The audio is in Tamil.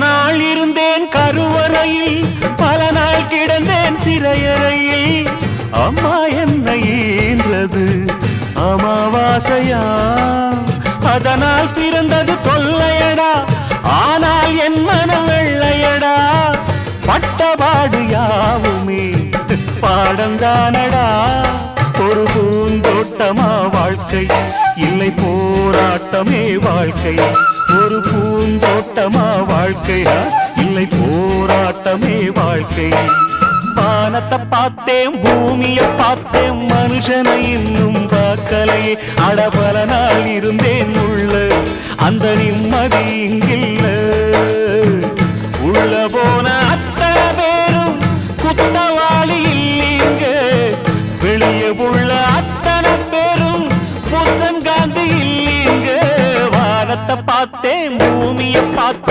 நாள் இருந்தேன் கருவறையில், பல நாள் கிடந்தேன் சிறையறையில். அம்மா என்னை ஈன்றது அமாவாசையா, அதனால் பிறந்தது தொல்லையடா, ஆனால் என் மனம் வெள்ளையடா. பட்டபாடு யாவுமே பாடந்தானடா. ஒரு பூந்தோட்டமா வாழ்க்கை, இல்லை போராட்டமே வாழ்க்கை. ஒரு பூந்தோட்டமா வாழ்க்கையா, இல்லை போராட்டமே வாழ்க்கை. வானத்தை பார்த்தேன், பூமியை பார்த்தேன், மனுஷனை இன்னும் பார்க்கலையே. அடபல நாள் இருந்தேன் உள்ள, அந்த நிம்மதி இங்கில்ல. உள்ள போன அத்தனை பேரும் குத்தவாளி இல்லீங்க, வெளியே உள்ள அத்தனை பேரும் புத்தன் காந்தி இல்லீங்க. வானத்தை பார்த்தேன், பூமியை பார்த்தேன்.